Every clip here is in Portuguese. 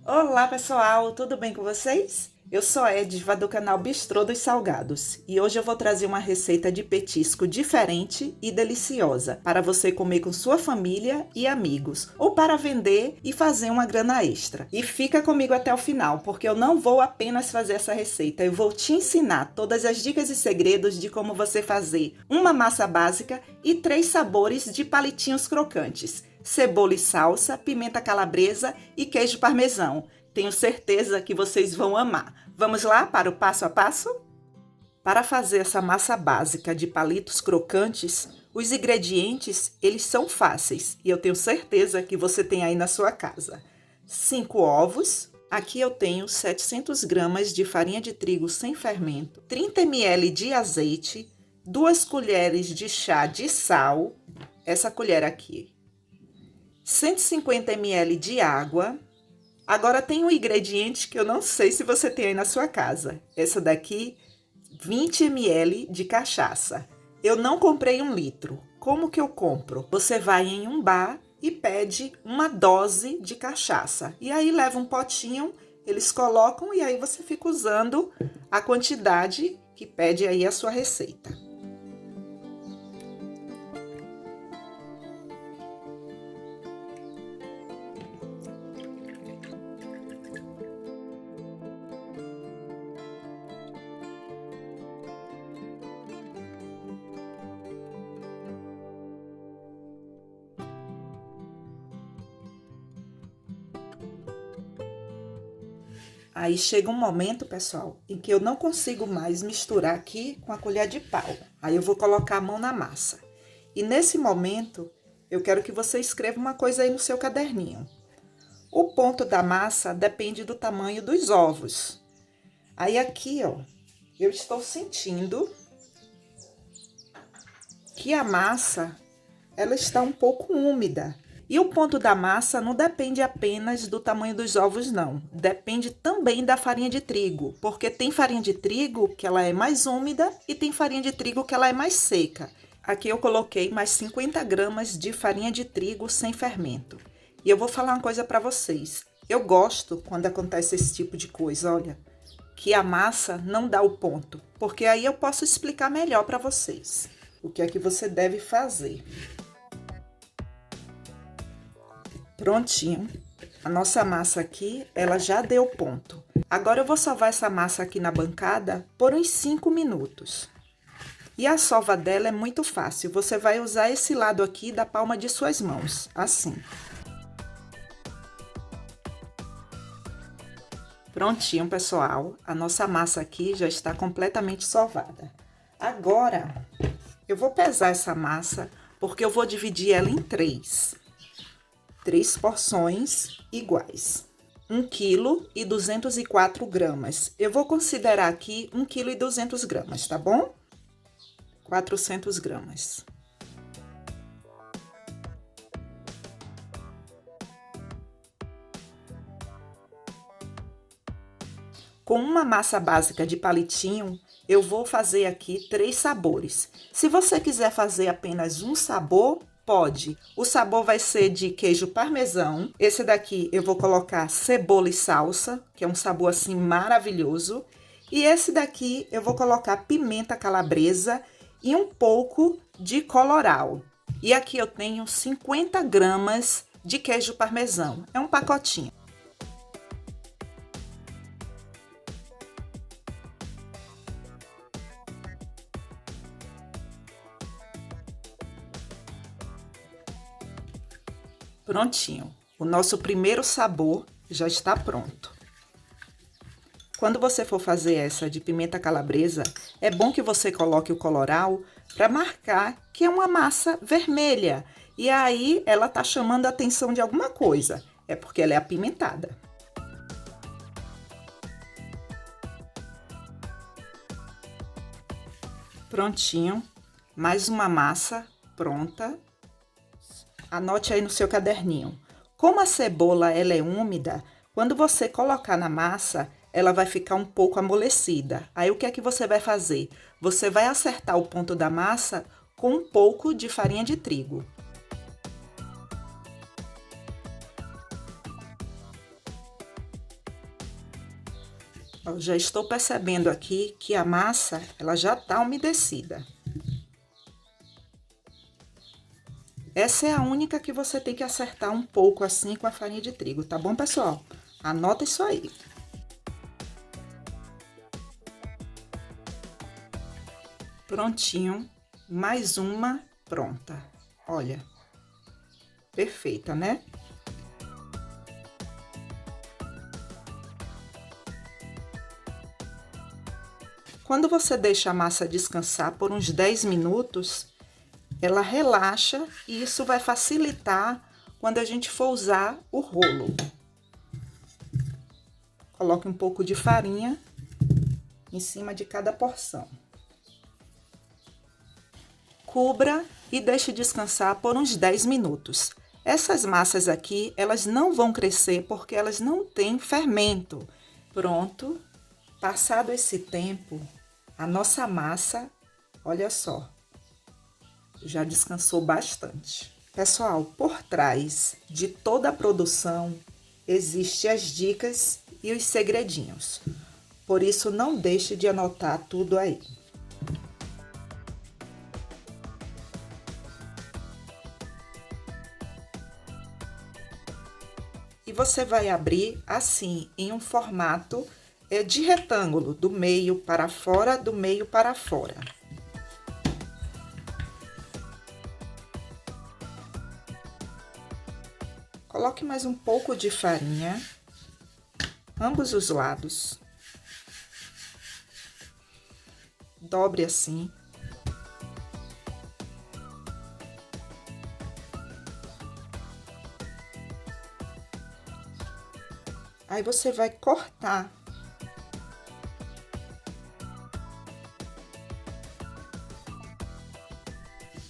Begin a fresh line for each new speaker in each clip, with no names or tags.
Olá pessoal, tudo bem com vocês? Eu sou a Edva do canal Bistrô dos Salgados e hoje eu vou trazer uma receita de petisco diferente e deliciosa para você comer com sua família e amigos ou para vender e fazer uma grana extra. E fica comigo até o final porque eu não vou apenas fazer essa receita, eu vou te ensinar todas as dicas e segredos de como você fazer uma massa básica e 3 sabores de palitinhos crocantes. Cebola e salsa, pimenta calabresa e queijo parmesão. Tenho certeza que vocês vão amar. Vamos lá para o passo a passo? Para fazer essa massa básica de palitos crocantes, os ingredientes, eles são fáceis e eu tenho certeza que você tem aí na sua casa. 5 ovos, aqui eu tenho 700 gramas de farinha de trigo sem fermento, 30 ml de azeite, 2 colheres de chá de sal, essa colher aqui, 150 ml de água. Agora tem um ingrediente que eu não sei se você tem aí na sua casa. Essa daqui, 20 ml de cachaça. Eu não comprei 1 litro. Como que eu compro? Você vai em um bar e pede uma dose de cachaça. E aí leva um potinho, eles colocam e aí você fica usando a quantidade que pede aí a sua receita. Aí chega um momento, pessoal, em que eu não consigo mais misturar aqui com a colher de pau. Aí eu vou colocar a mão na massa. E nesse momento, eu quero que você escreva uma coisa aí no seu caderninho. O ponto da massa depende do tamanho dos ovos. Aí aqui, ó, eu estou sentindo que a massa, ela está um pouco úmida. E o ponto da massa não depende apenas do tamanho dos ovos, não. Depende também da farinha de trigo, porque tem farinha de trigo que ela é mais úmida e tem farinha de trigo que ela é mais seca. Aqui eu coloquei mais 50 gramas de farinha de trigo sem fermento. E eu vou falar uma coisa para vocês. Eu gosto quando acontece esse tipo de coisa, olha, que a massa não dá o ponto, porque aí eu posso explicar melhor para vocês o que é que você deve fazer. Prontinho, a nossa massa aqui, ela já deu ponto. Agora eu vou sovar essa massa aqui na bancada por uns 5 minutos. E a sova dela é muito fácil, você vai usar esse lado aqui da palma de suas mãos, assim. Prontinho, pessoal, a nossa massa aqui já está completamente sovada. Agora, eu vou pesar essa massa, porque eu vou dividir ela em 3 porções iguais. 1 kg e 204 gramas. Eu vou considerar aqui 1 kg e 200 gramas, tá bom? 400 gramas. Com uma massa básica de palitinho, eu vou fazer aqui 3 sabores. Se você quiser fazer apenas um sabor, pode. O sabor vai ser de queijo parmesão. Esse daqui eu vou colocar cebola e salsa, que é um sabor assim maravilhoso. E esse daqui eu vou colocar pimenta calabresa e um pouco de colorau. E aqui eu tenho 50 gramas de queijo parmesão. É um pacotinho. Prontinho, o nosso primeiro sabor já está pronto. Quando você for fazer essa de pimenta calabresa, é bom que você coloque o colorau para marcar que é uma massa vermelha. E aí ela tá chamando a atenção de alguma coisa, é porque ela é apimentada. Prontinho, mais uma massa pronta. Anote aí no seu caderninho. Como a cebola ela é úmida, quando você colocar na massa, ela vai ficar um pouco amolecida. Aí o que é que você vai fazer? Você vai acertar o ponto da massa com um pouco de farinha de trigo. Ó, já estou percebendo aqui que a massa, ela já tá umedecida. Essa é a única que você tem que acertar um pouco assim com a farinha de trigo, tá bom, pessoal? Anota isso aí. Prontinho, mais uma pronta. Olha, perfeita, né? Quando você deixa a massa descansar por uns 10 minutos, ela relaxa e isso vai facilitar quando a gente for usar o rolo. Coloque um pouco de farinha em cima de cada porção. Cubra e deixe descansar por uns 10 minutos. Essas massas aqui, elas não vão crescer porque elas não têm fermento. Pronto, passado esse tempo, a nossa massa, olha só, já descansou bastante. Pessoal, por trás de toda a produção, existem as dicas e os segredinhos. Por isso, não deixe de anotar tudo aí. E você vai abrir assim, em um formato de retângulo, do meio para fora, do meio para fora. Coloque mais um pouco de farinha, ambos os lados. Dobre assim. Aí você vai cortar.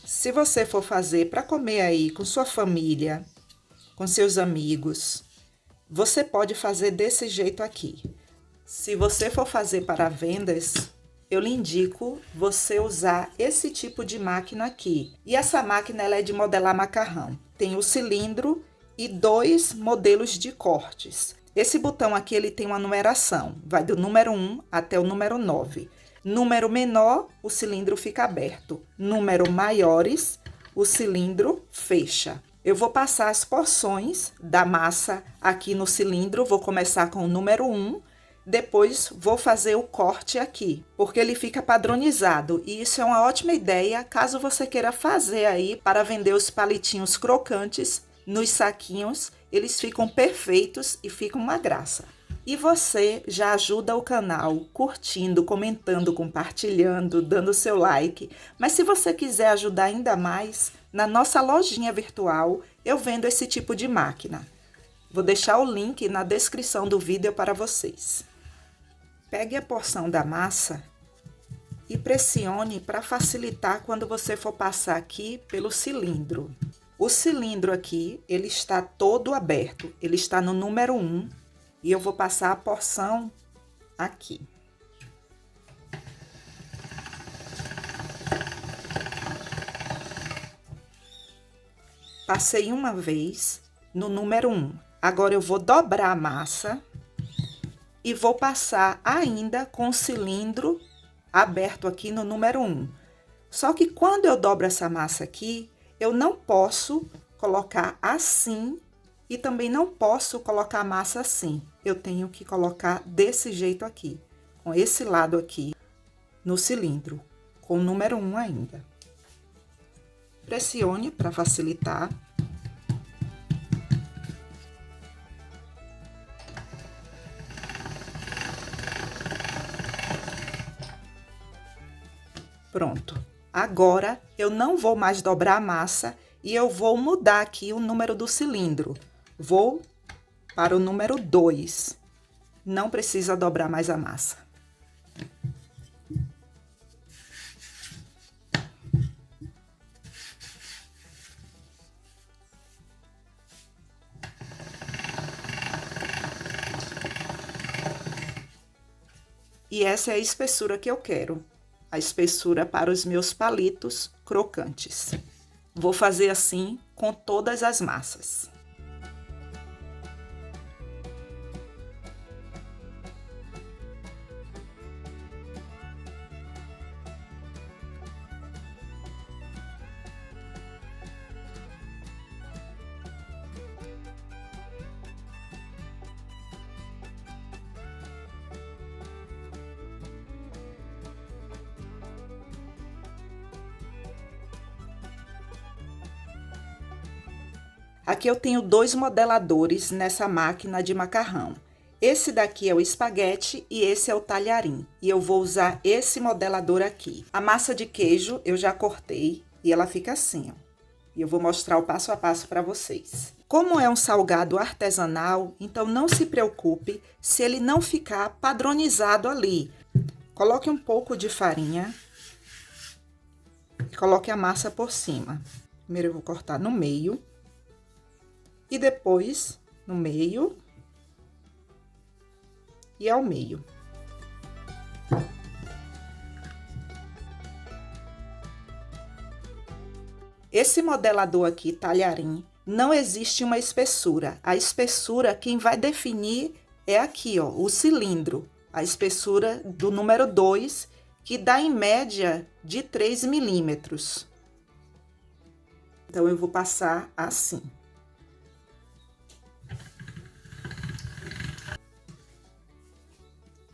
Se você for fazer para comer aí com sua família, com seus amigos, você pode fazer desse jeito aqui. Se você for fazer para vendas, eu lhe indico você usar esse tipo de máquina aqui. E essa máquina ela é de modelar macarrão. Tem o cilindro e 2 modelos de cortes. Esse botão aqui ele tem uma numeração, vai do número 1 até o número 9. Número menor, o cilindro fica aberto. Número maiores, o cilindro fecha. Eu vou passar as porções da massa aqui no cilindro, vou começar com o número 1, depois vou fazer o corte aqui, porque ele fica padronizado. E isso é uma ótima ideia, caso você queira fazer aí para vender os palitinhos crocantes nos saquinhos, eles ficam perfeitos e ficam uma graça. E você já ajuda o canal curtindo, comentando, compartilhando, dando seu like. Mas se você quiser ajudar ainda mais, na nossa lojinha virtual eu vendo esse tipo de máquina. Vou deixar o link na descrição do vídeo para vocês. Pegue a porção da massa e pressione para facilitar quando você for passar aqui pelo cilindro. O cilindro aqui, ele está todo aberto, ele está no número 1 e eu vou passar a porção aqui. Passei uma vez no número 1. Agora eu vou dobrar a massa e vou passar ainda com o cilindro aberto aqui no número 1. Só que quando eu dobro essa massa aqui, eu não posso colocar assim e também não posso colocar a massa assim. Eu tenho que colocar desse jeito aqui, com esse lado aqui no cilindro, com o número 1 ainda. Pressione para facilitar. Pronto. Agora, eu não vou mais dobrar a massa e eu vou mudar aqui o número do cilindro. Vou para o número 2. Não precisa dobrar mais a massa. E essa é a espessura que eu quero. A espessura para os meus palitos crocantes. Vou fazer assim com todas as massas. Aqui eu tenho 2 modeladores nessa máquina de macarrão. Esse daqui é o espaguete e esse é o talharim. E eu vou usar esse modelador aqui. A massa de queijo eu já cortei e ela fica assim, ó. E eu vou mostrar o passo a passo para vocês. Como é um salgado artesanal, então não se preocupe se ele não ficar padronizado ali. Coloque um pouco de farinha e coloque a massa por cima. Primeiro eu vou cortar no meio e depois no meio e ao meio. Esse modelador aqui, talharim, não existe uma espessura. A espessura, quem vai definir é aqui, ó, o cilindro. A espessura do número 2, que dá em média de 3 milímetros. Então, eu vou passar assim.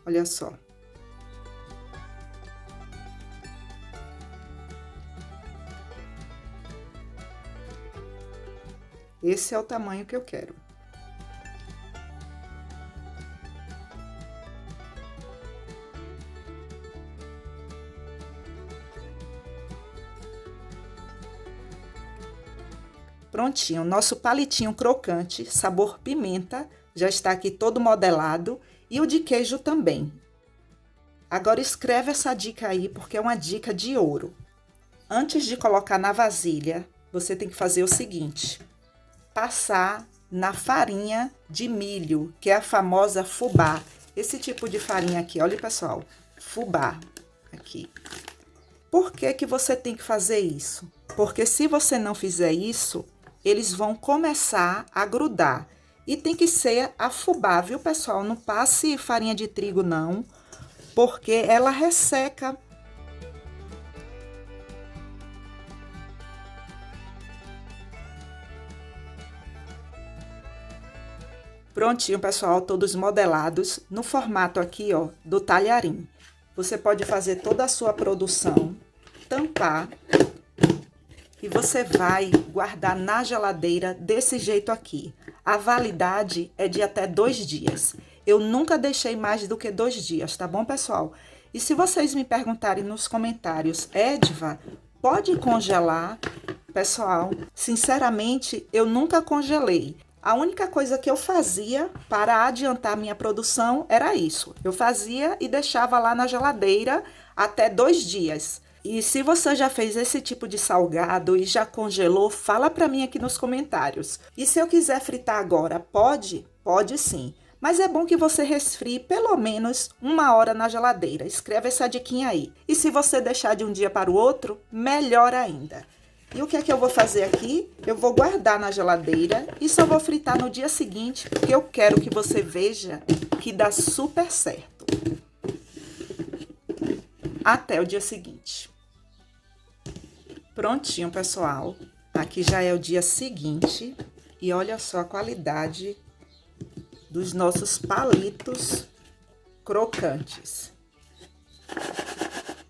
Olha só. Esse é o tamanho que eu quero. Prontinho, nosso palitinho crocante, sabor pimenta, já está aqui todo modelado e o de queijo também. Agora escreve essa dica aí, porque é uma dica de ouro. Antes de colocar na vasilha, você tem que fazer o seguinte: passar na farinha de milho, que é a famosa fubá. Esse tipo de farinha aqui, olha pessoal, fubá aqui. Por que que você tem que fazer isso? Porque se você não fizer isso, eles vão começar a grudar. E tem que ser a fubá, viu, pessoal? Não passe farinha de trigo, não, porque ela resseca. Prontinho, pessoal, todos modelados no formato aqui, ó, do talharim. Você pode fazer toda a sua produção, tampar e você vai guardar na geladeira desse jeito aqui. A validade é de até 2 dias. Eu nunca deixei mais do que 2 dias, tá bom, pessoal? E se vocês me perguntarem nos comentários, Edva, pode congelar? Pessoal, sinceramente, eu nunca congelei. A única coisa que eu fazia para adiantar minha produção era isso. Eu fazia e deixava lá na geladeira até 2 dias. E se você já fez esse tipo de salgado e já congelou, fala para mim aqui nos comentários. E se eu quiser fritar agora, pode? Pode sim. Mas é bom que você resfrie pelo menos 1 hora na geladeira. Escreve essa diquinha aí. E se você deixar de um dia para o outro, melhor ainda. E o que é que eu vou fazer aqui? Eu vou guardar na geladeira e só vou fritar no dia seguinte, porque eu quero que você veja que dá super certo. Até o dia seguinte. Prontinho, pessoal. Aqui já é o dia seguinte e olha só a qualidade dos nossos palitos crocantes.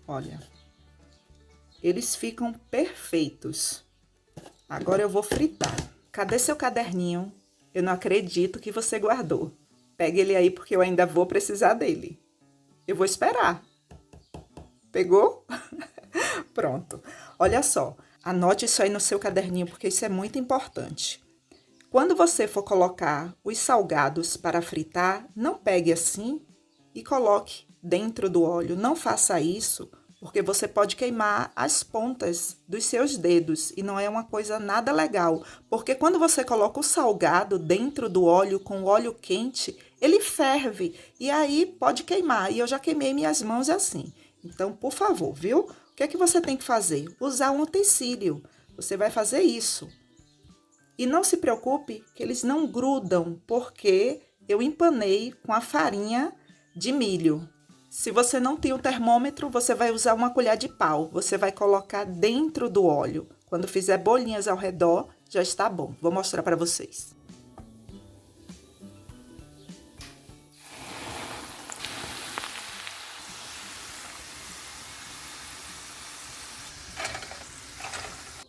Olha, eles ficam perfeitos. Agora eu vou fritar. Cadê seu caderninho? Eu não acredito que você guardou. Pegue ele aí porque eu ainda vou precisar dele. Eu vou esperar. Pegou? Pronto. Olha só, anote isso aí no seu caderninho porque isso é muito importante. Quando você for colocar os salgados para fritar, não pegue assim e coloque dentro do óleo. Não faça isso, porque você pode queimar as pontas dos seus dedos e não é uma coisa nada legal. Porque quando você coloca o salgado dentro do óleo com o óleo quente, ele ferve e aí pode queimar. E eu já queimei minhas mãos assim. Então, por favor, viu? O que é que você tem que fazer? Usar um utensílio. Você vai fazer isso. E não se preocupe que eles não grudam, porque eu empanei com a farinha de milho. Se você não tem o termômetro, você vai usar uma colher de pau. Você vai colocar dentro do óleo. Quando fizer bolinhas ao redor, já está bom. Vou mostrar para vocês.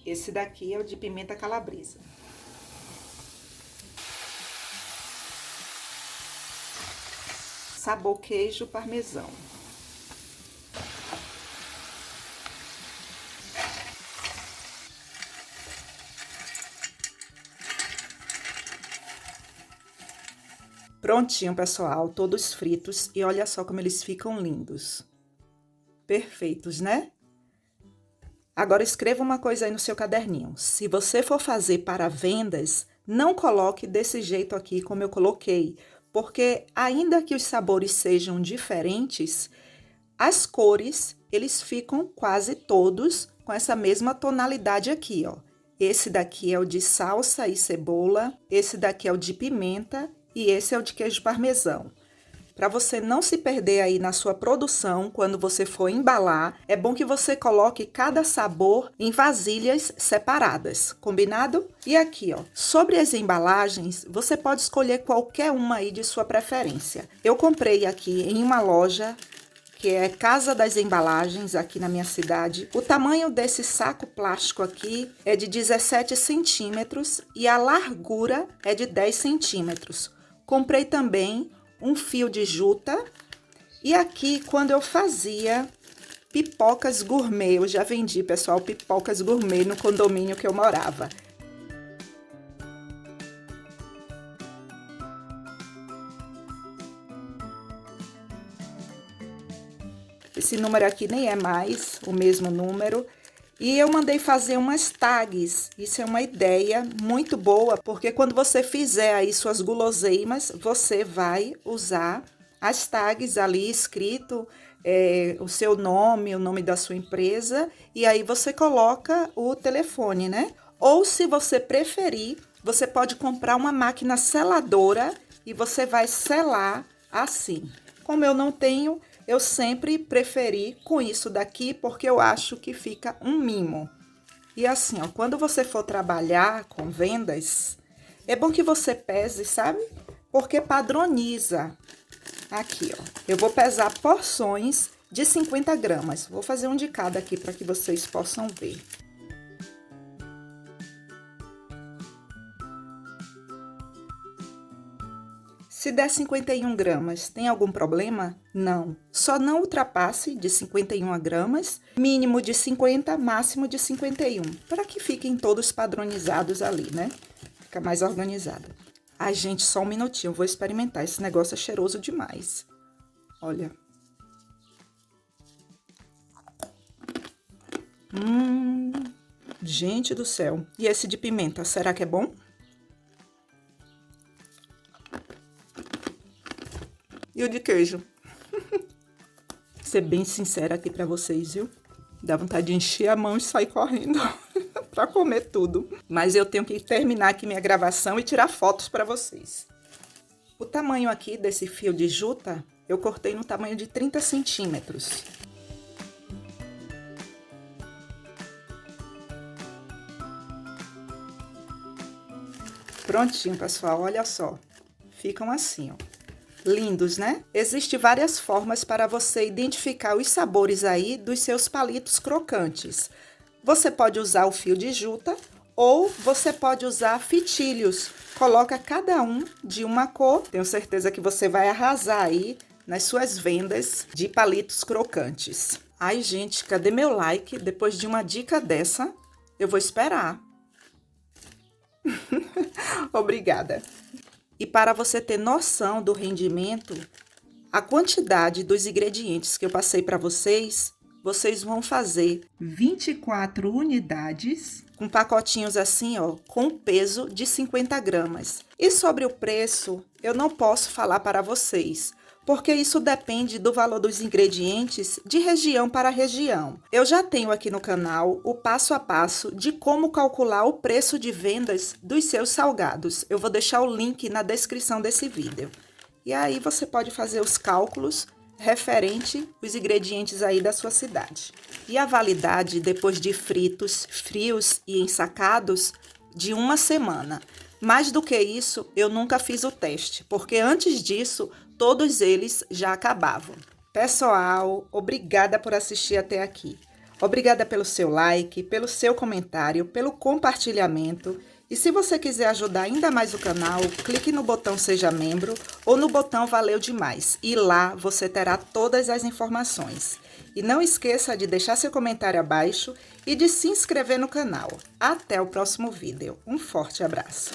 Esse daqui é o de pimenta calabresa. sabor queijo parmesão. Prontinho, pessoal, todos fritos, e olha só como eles ficam lindos. Perfeitos, né? Agora escreva uma coisa aí no seu caderninho. Se você for fazer para vendas, não coloque desse jeito aqui como eu coloquei, porque ainda que os sabores sejam diferentes, as cores, eles ficam quase todos com essa mesma tonalidade aqui, ó. Esse daqui é o de salsa e cebola, esse daqui é o de pimenta e esse é o de queijo parmesão. Para você não se perder aí na sua produção, quando você for embalar, é bom que você coloque cada sabor em vasilhas separadas, combinado? E aqui, ó, sobre as embalagens, você pode escolher qualquer uma aí de sua preferência. Eu comprei aqui em uma loja que é Casa das Embalagens, aqui na minha cidade. O tamanho desse saco plástico aqui é de 17 centímetros e a largura é de 10 centímetros. Comprei também um fio de juta e aqui quando eu fazia pipocas gourmet, eu já vendi, pessoal, pipocas gourmet no condomínio que eu morava. Esse número aqui nem é mais o mesmo número. E eu mandei fazer umas tags, isso é uma ideia muito boa, porque quando você fizer aí suas guloseimas, você vai usar as tags ali escrito o seu nome, o nome da sua empresa, e aí você coloca o telefone, né? Ou se você preferir, você pode comprar uma máquina seladora e você vai selar assim. Como eu não tenho, eu sempre preferi com isso daqui, porque eu acho que fica um mimo. E assim, ó, quando você for trabalhar com vendas, é bom que você pese, sabe? Porque padroniza. Aqui, ó, eu vou pesar porções de 50 gramas. Vou fazer um de cada aqui para que vocês possam ver. Se der 51 gramas, tem algum problema? Não. Só não ultrapasse de 51 gramas, mínimo de 50, máximo de 51, para que fiquem todos padronizados ali, né? Fica mais organizado. Ai, gente, só um minutinho, vou experimentar. Esse negócio é cheiroso demais. Olha. Gente do céu. E esse de pimenta, será que é bom? E o de queijo? Ser bem sincera aqui pra vocês, viu? Dá vontade de encher a mão e sair correndo pra comer tudo. Mas eu tenho que terminar aqui minha gravação e tirar fotos pra vocês. O tamanho aqui desse fio de juta, eu cortei no tamanho de 30 centímetros. Prontinho, pessoal, olha só. Ficam assim, ó. Lindos, né? Existem várias formas para você identificar os sabores aí dos seus palitos crocantes. Você pode usar o fio de juta ou você pode usar fitilhos. Coloca cada um de uma cor. Tenho certeza que você vai arrasar aí nas suas vendas de palitos crocantes. Ai, gente, cadê meu like? Depois de uma dica dessa, eu vou esperar. Obrigada. E para você ter noção do rendimento, a quantidade dos ingredientes que eu passei para vocês, vocês vão fazer 24 unidades com pacotinhos assim, ó, com peso de 50 gramas. E sobre o preço, eu não posso falar para vocês, porque isso depende do valor dos ingredientes de região para região. Eu já tenho aqui no canal o passo a passo de como calcular o preço de vendas dos seus salgados. Eu vou deixar o link na descrição desse vídeo. E aí você pode fazer os cálculos referente os ingredientes aí da sua cidade. E a validade depois de fritos, frios e ensacados de 1 semana. Mais do que isso, eu nunca fiz o teste, porque antes disso, todos eles já acabavam. Pessoal, obrigada por assistir até aqui. Obrigada pelo seu like, pelo seu comentário, pelo compartilhamento. E se você quiser ajudar ainda mais o canal, clique no botão Seja Membro ou no botão Valeu Demais. E lá você terá todas as informações. E não esqueça de deixar seu comentário abaixo e de se inscrever no canal. Até o próximo vídeo. Um forte abraço!